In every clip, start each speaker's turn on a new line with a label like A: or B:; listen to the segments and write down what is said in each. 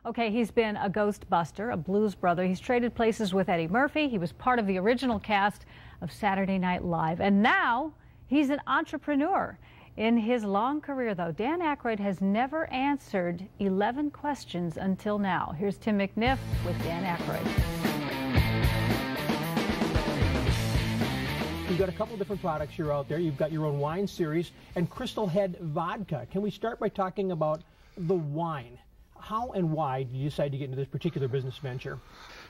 A: Okay, he's been a ghost buster, a blues brother. He's traded places with Eddie Murphy. He was part of the original cast of Saturday Night Live. And now he's an entrepreneur. In his long career, though, Dan Aykroyd has never answered 11 questions until now. Here's Tim McNiff with Dan Aykroyd.
B: You've got a couple different products here out there. You've got your own wine series and Crystal Head Vodka. Can we start by talking about the wine? How and why did you decide to get into this particular business venture?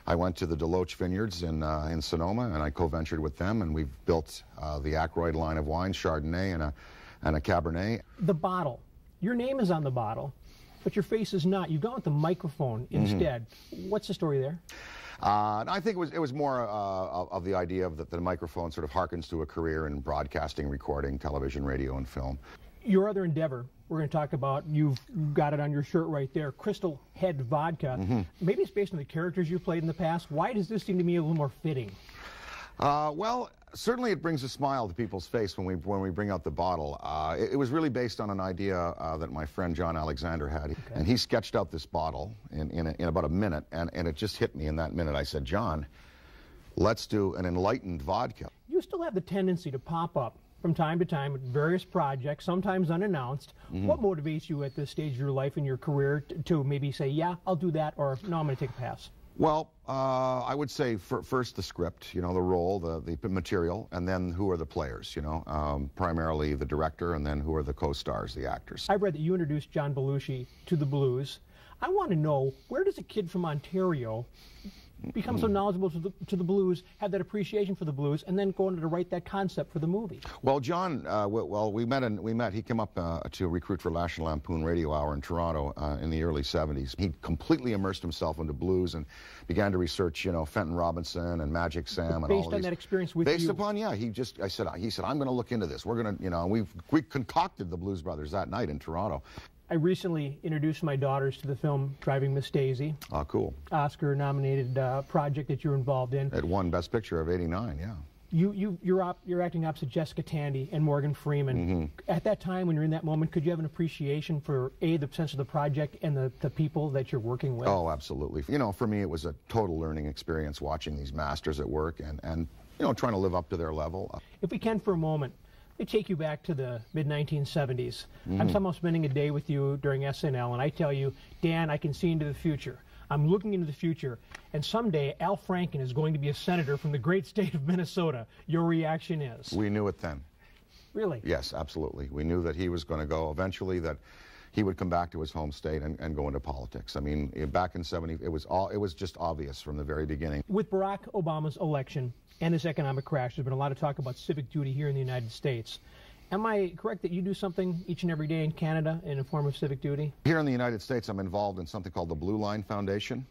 C: I went to the Deloach Vineyards in Sonoma, and I co-ventured with them, and we've built the Aykroyd line of wines, Chardonnay and a Cabernet.
B: The bottle. Your name is on the bottle, but your face is not. You've gone with the microphone instead. What's the story there?
C: I think it was more of the idea of that the microphone sort of harkens to a career in broadcasting, recording, television, radio, and film.
B: Your other endeavor, we're going to talk about, you've got it on your shirt right there, Crystal Head Vodka. Maybe it's based on the characters you've played in the past. Why does this seem to me a little more fitting?
C: Well, certainly it brings a smile to people's face when we bring out the bottle. It was really based on an idea that my friend John Alexander had. Okay. And he sketched out this bottle in about a minute, and it just hit me in that minute. I said, John, let's do an enlightened vodka.
B: You still have the tendency to pop up from time to time at various projects, sometimes unannounced. What motivates you at this stage of your life and your career to maybe say, yeah, I'll do that, or no, I'm going to take a pass?
C: Well, I would say first the script, you know, the role, the material, and then who are the players, you know, primarily the director, and then who are the co-stars, the actors.
B: I've read that you introduced John Belushi to the blues. I want to know, where does a kid from Ontario become so knowledgeable to the blues, have that appreciation for the blues, and then go on to write that concept for the movie?
C: Well, John, we met. He came up to recruit for National Lampoon Radio Hour in Toronto in the early '70s. He completely immersed himself into blues and began to research, you know, Fenton Robinson and Magic Sam and all
B: based on that experience with you.
C: Based upon, yeah, he said, I'm going to look into this. We're going to, you know, we concocted the Blues Brothers that night in Toronto.
B: I recently introduced my daughters to the film Driving Miss Daisy.
C: Oh, cool.
B: Oscar-nominated project that you're involved in.
C: It won Best Picture of '89, yeah.
B: You're acting opposite Jessica Tandy and Morgan Freeman. At that time, when you're in that moment, could you have an appreciation for, A, the sense of the project and the people that you're working with?
C: Oh, absolutely. You know, for me, it was a total learning experience watching these masters at work and you know, trying to live up to their level.
B: If we can for a moment, they take you back to the mid-1970s. I'm somehow spending a day with you during SNL, and I tell you, Dan, I can see into the future. I'm looking into the future, and someday Al Franken is going to be a senator from the great state of Minnesota. Your reaction is?
C: We knew it then.
B: Really?
C: Yes, absolutely. We knew that he was going to go eventually, that he would come back to his home state and go into politics. I mean, back in '70, it was just obvious from the very beginning. With
B: Barack Obama's election and this economic crash, there's been a lot of talk about civic duty here in the United States. Am I correct that you do something each and every day in Canada in a form of civic duty?
C: Here in the United States, I'm involved in something called the Blue Line Foundation.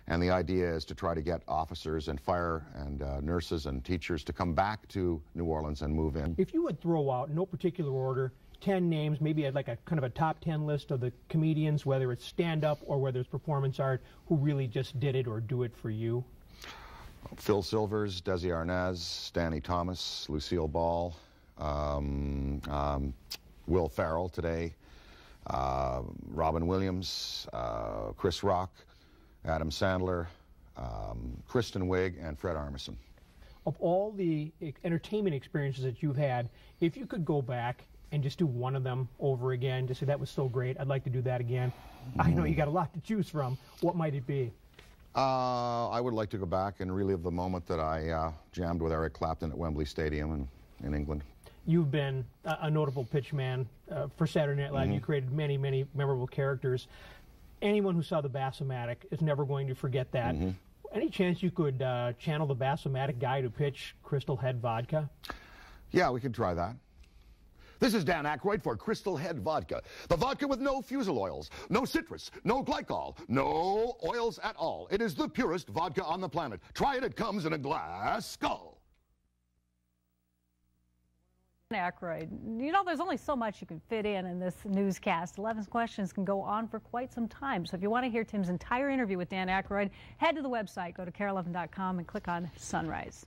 C: And the idea is to try to get officers and fire and nurses and teachers to come back to New Orleans and move in.
B: If you would throw out, in no particular order, 10 names, maybe like a kind of a top 10 list of the comedians, whether it's stand-up or whether it's performance art, who really just did it or do it for you?
C: Phil Silvers, Desi Arnaz, Stanley Thomas, Lucille Ball, Will Ferrell today, Robin Williams, Chris Rock, Adam Sandler, Kristen Wiig, and Fred Armisen.
B: Of all the entertainment experiences that you've had, if you could go back and just do one of them over again, just say that was so great, I'd like to do that again. I know you got a lot to choose from. What might it be?
C: I would like to go back and relive the moment that I jammed with Eric Clapton at Wembley Stadium in England.
B: You've been a notable pitch man for Saturday Night Live. You created many, many memorable characters. Anyone who saw the Bassomatic is never going to forget that. Any chance you could channel the Bassomatic guy to pitch Crystal Head Vodka?
C: Yeah, we could try that. This is Dan Aykroyd for Crystal Head Vodka. The vodka with no fusel oils, no citrus, no glycol, no oils at all. It is the purest vodka on the planet. Try it, it comes in a glass skull.
A: Aykroyd, you know, there's only so much you can fit in this newscast. 11 questions can go on for quite some time. So if you want to hear Tim's entire interview with Dan Aykroyd, head to the website, go to KARE11.com and click on Sunrise.